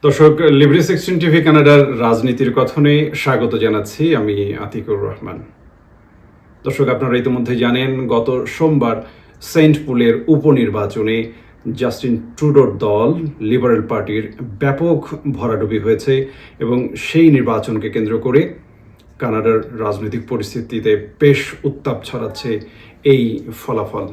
দর্শক, লিবরি section TV কানাডার রাজনীতির কথনে স্বাগত জানাচ্ছি। আমি আতিকুর রহমান। দর্শক, আপনারা ইতিমধ্যে জানেন গত সোমবার সেন্ট পুলের উপনির্বাচনে জাস্টিন ট্রুডোর দল লিবারেল পার্টির ব্যাপক ভরাডুবি হয়েছে এবং সেই নির্বাচনকে কেন্দ্র করে কানাডার রাজনৈতিক পরিস্থিতিতে বেশ উত্তাপ ছড়াচ্ছে এই ফলাফল।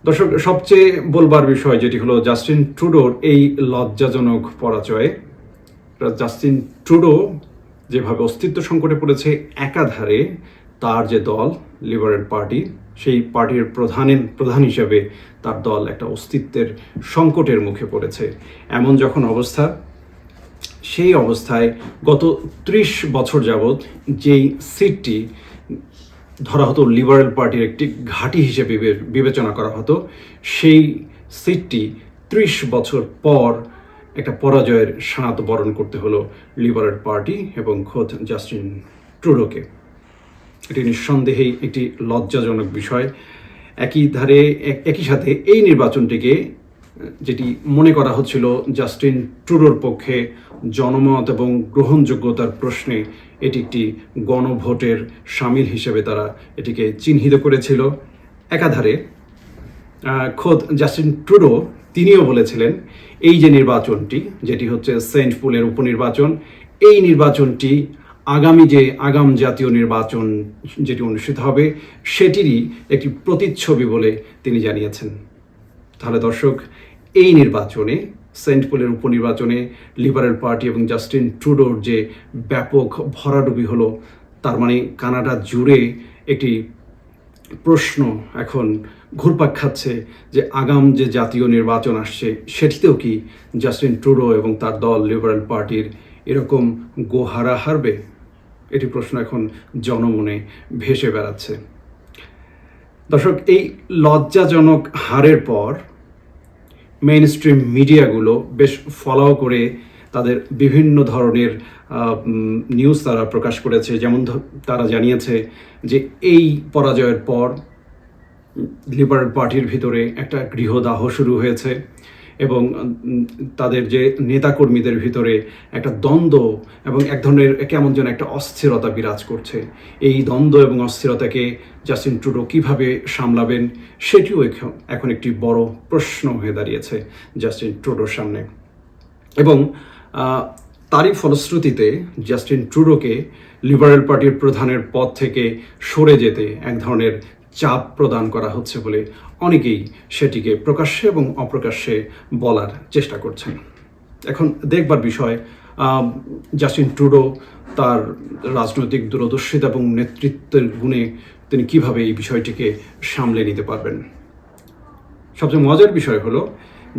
দর্শক, সবচেয়ে বলবার বিষয় যেটি হলো জাস্টিন ট্রুডোর এই লজ্জাজনক পরাজয়। জাস্টিন ট্রুডো যেভাবে অস্তিত্ব সংকটে পড়েছে, একাধারে তার যে দল লিবারেল পার্টি, সেই পার্টির প্রধান হিসেবে তার দল একটা অস্তিত্বের সংকটের মুখে পড়েছে। এমন যখন অবস্থা, সেই অবস্থায় গত 30 বছর যাবৎ যেই সিটটি ধরা হতো লিবারেল পার্টির একটি ঘাঁটি হিসেবে বিবেচনা করা হতো, সেই সিটটি 30 বছর পর একটা পরাজয়ের স্বাদ বরণ করতে হলো লিবারেল পার্টি এবং খোদ জাস্টিন ট্রুডোকে। এটি নিঃসন্দেহেই একটি লজ্জাজনক বিষয়। একই সাথে এই নির্বাচনটিকে, যেটি মনে করা হচ্ছিল জাস্টিন ট্রুডোর পক্ষে জনমত এবং গ্রহণযোগ্যতার প্রশ্নে এটি একটি গণভোটের সামিল হিসেবে তারা এটিকে চিহ্নিত করেছিল, একাধারে খোদ জাস্টিন ট্রুডো তিনিও বলেছিলেন এই যে নির্বাচনটি, যেটি হচ্ছে সেন্ট পুলের উপনির্বাচন, এই নির্বাচনটি আগাম জাতীয় নির্বাচন যেটি অনুষ্ঠিত হবে সেটিরই একটি প্রতিচ্ছবি বলে তিনি জানিয়েছেন। তাহলে দর্শক, এই নির্বাচনে, সেন্ট পুলের উপনির্বাচনে লিবারেল পার্টি এবং জাস্টিন ট্রুডোর যে ব্যাপক ভরাডুবি হলো, তার মানে কানাডা জুড়ে একটি প্রশ্ন এখন ঘুরপাক খাচ্ছে যে আগাম যে জাতীয় নির্বাচন আসছে সেটিতেও কি জাস্টিন ট্রুডো এবং তার দল লিবারেল পার্টির এরকম গোহারা হারবে? এটি প্রশ্ন এখন জনমনে ভেসে বেড়াচ্ছে। দর্শক, এই লজ্জাজনক হারের পর মেইন স্ট্রিম মিডিয়াগুলো বেশ ফলো করে তাদের বিভিন্ন ধরনের নিউজ তারা প্রকাশ করেছে। যেমন তারা জানিয়েছে যে এই পরাজয়ের পর লিবারেল পার্টির ভিতরে একটা গৃহদাহ শুরু হয়েছে এবং তাদের যে নেতাকর্মীদের ভিতরে একটা দ্বন্দ্ব এবং এক ধরনের কেমন যেন একটা অস্থিরতা বিরাজ করছে। এই দ্বন্দ্ব এবং অস্থিরতাকে জাস্টিন ট্রুডো কীভাবে সামলাবেন সেটিও এখন একটি বড় প্রশ্ন হয়ে দাঁড়িয়েছে জাস্টিন ট্রুডোর সামনে। এবং তারই ফলশ্রুতিতে জাস্টিন ট্রুডোকে লিবারেল পার্টির প্রধানের পদ থেকে সরে যেতে এক ধরনের চাপ প্রদান করা হচ্ছে বলে অনেকেই সেটিকে প্রকাশ্যে এবং অপ্রকাশ্যে বলার চেষ্টা করছেন। এখন দেখবার বিষয় জাস্টিন ট্রুডো তার রাজনৈতিক দূরদর্শিতা এবং নেতৃত্বের গুণে তিনি কিভাবে এই বিষয়টিকে সামলে নিতে পারবেন। সবচেয়ে মজার বিষয় হলো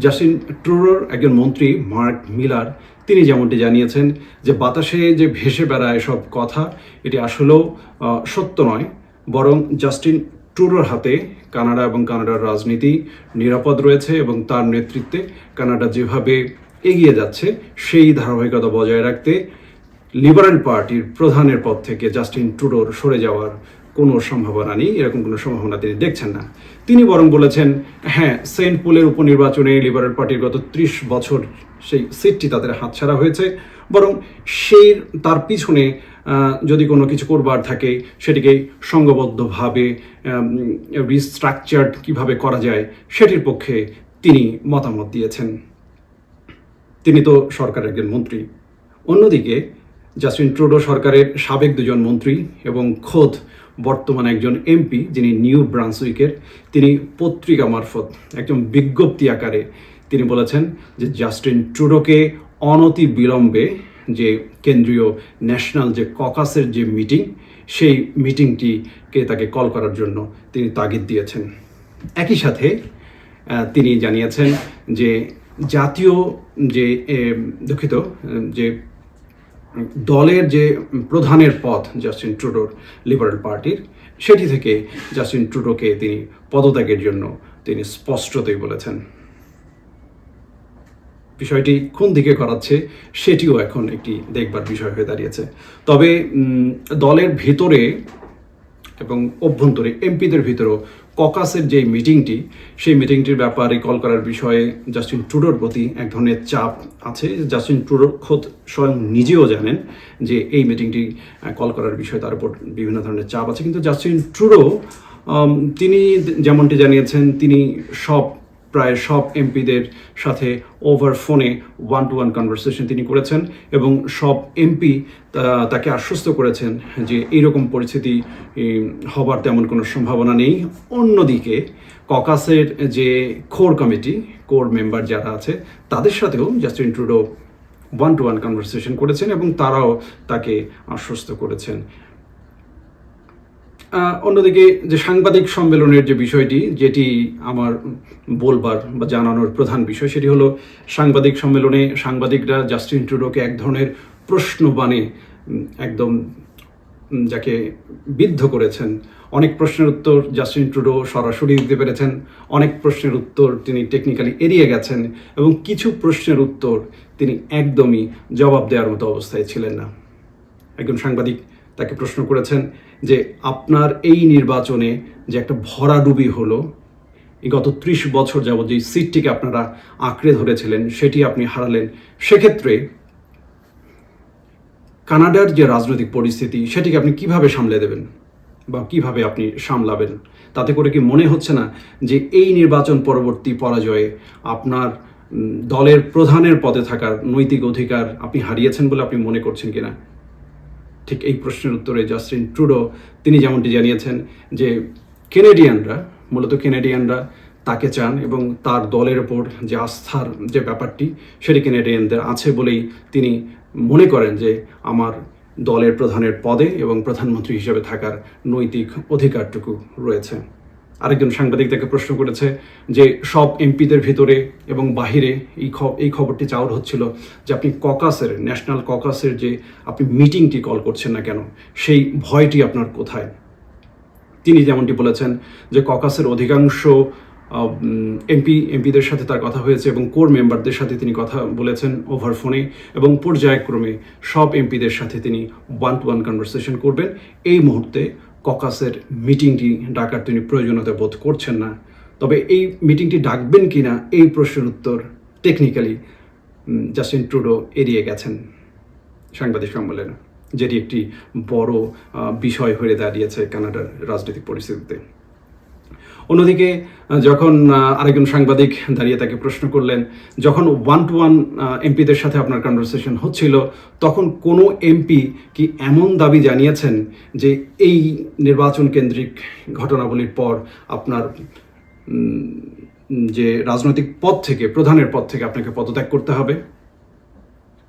জাস্টিন ট্রুডোর একজন মন্ত্রী মার্ক মিলার, তিনি যেমনটি জানিয়েছেন যে বাতাসে যে ভেসে বেড়ায় সব কথা, এটি আসলেও সত্য নয়, বরং জাস্টিন ট্রুডোর হাতে কানাডা এবং কানাডার রাজনীতি নিরাপদ রয়েছে এবং তার নেতৃত্বে কানাডা যেভাবে এগিয়ে যাচ্ছে সেই ধারাবাহিকতা বজায় রাখতে লিবারেল পার্টির প্রধানের পদ থেকে জাস্টিন ট্রুডোর সরে যাওয়ার কোনো সম্ভাবনা নেই, এরকম কোনো সম্ভাবনা তিনি দেখছেন না। তিনি বরং বলেছেন, হ্যাঁ, সেন্ট পুলের উপনির্বাচনে লিবারেল পার্টির গত 30 বছর সেই সিটটি তাদের হাতছাড়া হয়েছে, বরং তার পিছনে যদি কোনো কিছু করবার থাকে সেটিকে সংঘবদ্ধভাবে রিস্ট্রাকচার্ড কিভাবে করা যায় সেটির পক্ষে তিনি মতামত দিয়েছেন। তিনি তো সরকারের একজন মন্ত্রী। অন্যদিকে জাস্টিন ট্রুডো সরকারের সাবেক 2জন মন্ত্রী এবং খোদ বর্তমানে একজন এমপি যিনি নিউ ব্রান্সউইকের, তিনি পত্রিকা মারফত একজন বিজ্ঞপ্তি আকারে তিনি বলেছেন যে জাস্টিন ট্রুডোকে অনতি বিলম্বে যে কেন্দ্রীয় ন্যাশনাল যে ককাসের যে মিটিং, সেই মিটিংটিকে তাকে কল করার জন্য তিনি তাগিদ দিয়েছেন। একই সাথে তিনি জানিয়েছেন যে জাতীয় যে যে দলের যে প্রধানের পদ জাস্টিন ট্রুডোর লিবারেল পার্টির, সেটি থেকে জাস্টিন ট্রুডোকে তিনি পদত্যাগের জন্য তিনি স্পষ্টতই বলেছেন। বিষয়টি কোন দিকে করাচ্ছে সেটিও এখন একটি দেখবার বিষয় হয়ে দাঁড়িয়েছে। তবে দলের ভিতরে এবং অভ্যন্তরে এমপিদের ভিতরেও ককাসের যে মিটিংটি, সেই মিটিংটির ব্যাপারে কল করার বিষয়ে জাস্টিন ট্রুডোর প্রতি এক ধরনের চাপ আছে। জাস্টিন ট্রুডো খোদ স্বয়ং নিজেও জানেন যে এই মিটিংটি কল করার বিষয়ে তার উপর বিভিন্ন ধরনের চাপ আছে। কিন্তু জাস্টিন ট্রুডো তিনি যেমনটি জানিয়েছেন, তিনি প্রায় সব এমপিদের সাথে ওভার ফোনে 1-to-1 কনভারসেশন তিনি করেছেন এবং সব এমপি তাকে আশ্বস্ত করেছেন যে এইরকম পরিস্থিতি হবার তেমন কোনো সম্ভাবনা নেই। অন্যদিকে ককাসের যে কোর মেম্বার যারা আছে তাদের সাথেও জাস্টিন ট্রুডো 1-to-1 কনভারসেশন করেছেন এবং তারাও তাকে আশ্বস্ত করেছেন। অন্যদিকে যে সাংবাদিক সম্মেলনের যে বিষয়টি, যেটি আমার বলবার বা জানানোর প্রধান বিষয়, সেটি হলো সাংবাদিক সম্মেলনে সাংবাদিকরা জাস্টিন ট্রুডোকে এক ধরনের প্রশ্নবাণে একদম যাকে বিদ্ধ করেছেন। অনেক প্রশ্নের উত্তর জাস্টিন ট্রুডো সরাসরি দিতে পেরেছেন, অনেক প্রশ্নের উত্তর তিনি টেকনিক্যালি এড়িয়ে গেছেন এবং কিছু প্রশ্নের উত্তর তিনি একদমই জবাব দেওয়ার মতো অবস্থায় ছিলেন না। একজন সাংবাদিক তাকে প্রশ্ন করেছেন যে আপনার এই নির্বাচনে যে একটা ভরাডুবি হলো, এই গত 30 বছর যাবত যে সিটটিকে আপনারা আঁকড়ে ধরেছিলেন সেটি আপনি হারালেন, সেক্ষেত্রে কানাডার যে রাজনৈতিক পরিস্থিতি সেটিকে আপনি কিভাবে সামলে দেবেন বা কিভাবে আপনি সামলাবেন? তাতে করে কি মনে হচ্ছে না যে এই নির্বাচন পরবর্তী পরাজয়ে আপনার দলের প্রধানের পদে থাকার নৈতিক অধিকার আপনি হারিয়েছেন বলে আপনি মনে করছেন কিনা? ঠিক এই প্রশ্নের উত্তরে জাস্টিন ট্রুডো তিনি যেমনটি জানিয়েছেন যে মূলত কেনেডিয়ানরা তাকে চান এবং তার দলের ওপর যে আস্থার যে ব্যাপারটি সেটি কেনেডিয়ানদের আছে বলেই তিনি মনে করেন যে আমার দলের প্রধানের পদে এবং প্রধানমন্ত্রী হিসেবে থাকার নৈতিক অধিকারটুকু রয়েছে। আরেকজন সাংবাদিক তাকে প্রশ্ন করেছে যে সব এমপিদের ভিতরে এবং বাহিরে এই খবরটি চাওয়ার হচ্ছিল যে আপনি ন্যাশনাল ককাসের যে আপনি মিটিংটি কল করছেন না কেন, সেই ভয়টি আপনার কোথায়? তিনি যেমনটি বলেছেন যে ককাসের অধিকাংশ এমপিদের সাথে তার কথা হয়েছে এবং কোর মেম্বারদের সাথে তিনি কথা বলেছেন ওভার ফোনে এবং পর্যায়ক্রমে সব এমপিদের সাথে তিনি 1-to-1 কনভারসেশন করবেন। এই মুহূর্তে ককাসের মিটিংটি ডাকার তিনি প্রয়োজনীয়তা বোধ করছেন না। তবে এই মিটিংটি ডাকবেন কিনা এই প্রশ্নের উত্তর টেকনিক্যালি জাস্টিন ট্রুডো এড়িয়ে গেছেন সাংবাদিক সম্মেলনে, যেটি একটি বড় বিষয় হয়ে দাঁড়িয়েছে কানাডার রাজনৈতিক পরিস্থিতিতে। অন্যদিকে যখন আরেকজন সাংবাদিক দাঁড়িয়ে তাকে প্রশ্ন করলেন, যখন 1-to-1 এমপিদের সাথে আপনার কনভারসেশন হচ্ছিল তখন কোনো এমপি কি এমন দাবি জানিয়েছেন যে এই নির্বাচন কেন্দ্রিক ঘটনাবলীর পর আপনার যে রাজনৈতিক প্রধানের পদ থেকে আপনাকে পদত্যাগ করতে হবে?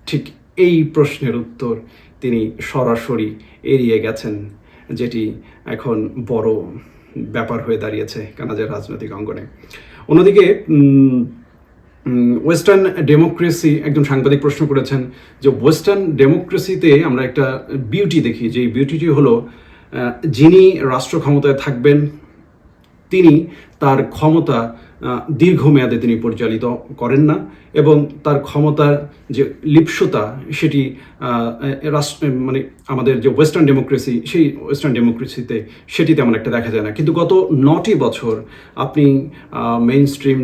ঠিক এই প্রশ্নের উত্তর তিনি সরাসরি এড়িয়ে গেছেন, যেটি এখন বড় ব্যাপার হয়ে দাঁড়িয়েছে কানাডার রাজনৈতিক অঙ্গনে। অন্যদিকে ওয়েস্টার্ন ডেমোক্রেসি, একজন সাংবাদিক প্রশ্ন করেছেন যে ওয়েস্টার্ন ডেমোক্রেসিতে আমরা একটা বিউটি দেখি, যে বিউটিটি হলো যিনি রাষ্ট্র ক্ষমতায় থাকবেন তিনি তার ক্ষমতা দীর্ঘমেয়াদে তিনি পরিচালিত করেন না এবং তার ক্ষমতার যে লিপ্সতা সেটি আমাদের যে ওয়েস্টার্ন ডেমোক্রেসি, সেই ওয়েস্টার্ন ডেমোক্রেসিতে সেটি তেমন একটা দেখা যায় না। কিন্তু গত 9টি বছর আপনি মেইন স্ট্রিম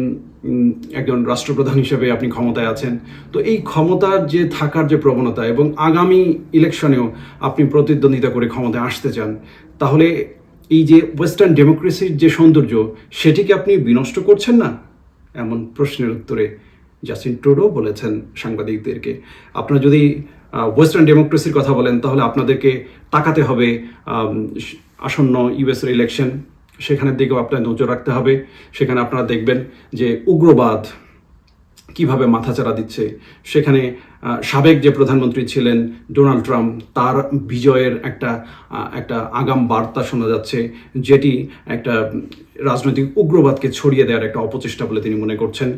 একজন রাষ্ট্রপ্রধান হিসেবে আপনি ক্ষমতায় আছেন। তো এই ক্ষমতার যে থাকার যে প্রবণতা এবং আগামী ইলেকশনেও আপনি প্রতিদ্বন্দ্বিতা করে ক্ষমতায় আসতে চান, তাহলে এই যে ওয়েস্টার্ন ডেমোক্রেসির যে সৌন্দর্য সেটিকে আপনি বিনষ্ট করছেন না? এমন প্রশ্নের উত্তরে জাস্টিন ট্রুডো বলেছেন সাংবাদিকদেরকে, আপনারা যদি ওয়েস্টার্ন ডেমোক্রেসির কথা বলেন তাহলে আপনাদেরকে তাকাতে হবে আসন্ন ইউএসের ইলেকশন, সেখানের দিকেও আপনার নজর রাখতে হবে। সেখানে আপনারা দেখবেন যে উগ্রবাদ কিভাবে মাথাচাড়া দিচ্ছে। সেখানে সাবেক যে প্রধানমন্ত্রী ছিলেন ডোনাল্ড ট্রাম্প, তার বিজয়ের একটা আগাম বার্তা শোনা যাচ্ছে, যেটি একটা রাজনৈতিক উগ্রবাদকে ছড়িয়ে দেওয়ার একটা অপচেষ্টা বলে তিনি মনে করছেন।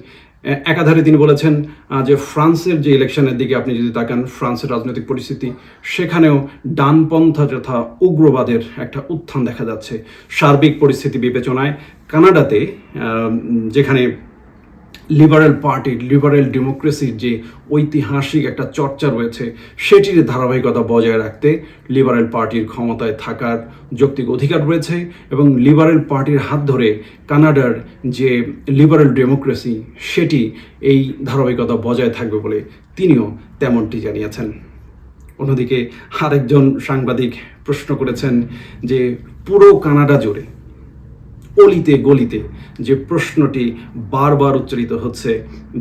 একাধারে তিনি বলেছেন যে ফ্রান্সের যে ইলেকশনের দিকে আপনি যদি তাকান, ফ্রান্সের রাজনৈতিক পরিস্থিতি, সেখানেও ডানপন্থা তথা উগ্রবাদের একটা উত্থান দেখা যাচ্ছে। সার্বিক পরিস্থিতি বিবেচনায় কানাডাতে যেখানে লিবারেল পার্টির, লিবারেল ডেমোক্রেসির যে ঐতিহাসিক একটা চর্চা রয়েছে সেটির ধারাবাহিকতা বজায় রাখতে লিবারেল পার্টির ক্ষমতায় থাকার যৌক্তিক অধিকার রয়েছে এবং লিবারেল পার্টির হাত ধরে কানাডার যে লিবারেল ডেমোক্রেসি সেটি এই ধারাবাহিকতা বজায় থাকবে বলে তিনিও তেমনটি জানিয়েছেন। অন্যদিকে আরেকজন সাংবাদিক প্রশ্ন করেছেন যে পুরো কানাডা জুড়ে অলিতে গলিতে যে প্রশ্নটি বারবার উচ্চারিত হচ্ছে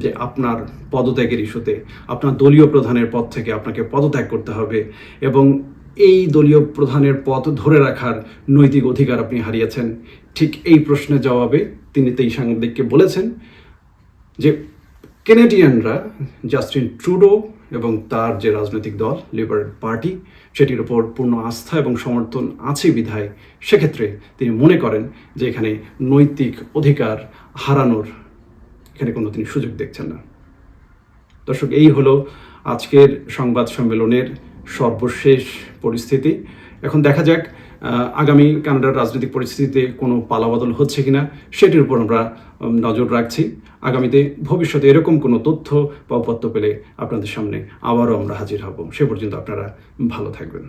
যে আপনার পদত্যাগের ইস্যুতে আপনার দলীয় প্রধানের পদ থেকে আপনাকে পদত্যাগ করতে হবে এবং এই দলীয় প্রধানের পদ ধরে রাখার নৈতিক অধিকার আপনি হারিয়েছেন, ঠিক এই প্রশ্নের জবাবে তিনি এই সাংবাদিককে বলেছেন যে কেনেডিয়ানরা জাস্টিন ট্রুডো এবং তার যে রাজনৈতিক দল লিবারেল পার্টি সেটির উপর পূর্ণ আস্থা এবং সমর্থন আছে বিধায় সেক্ষেত্রে তিনি মনে করেন যে এখানে নৈতিক অধিকার হারানোর এখানে কোনো তিনি সুযোগ দেখছেন না। দর্শক, এই হলো আজকের সংবাদ সম্মেলনের সর্বশেষ পরিস্থিতি। এখন দেখা যাক আগামী কানাডার রাজনৈতিক পরিস্থিতিতে কোনো পালাবদল হচ্ছে কিনা সেটির উপর আমরা নজর রাখছি। আগামীতে ভবিষ্যতে এরকম কোনো তথ্য বা উপাত্ত পেলে আপনাদের সামনে আবারও আমরা হাজির হব। সে পর্যন্ত আপনারা ভালো থাকবেন।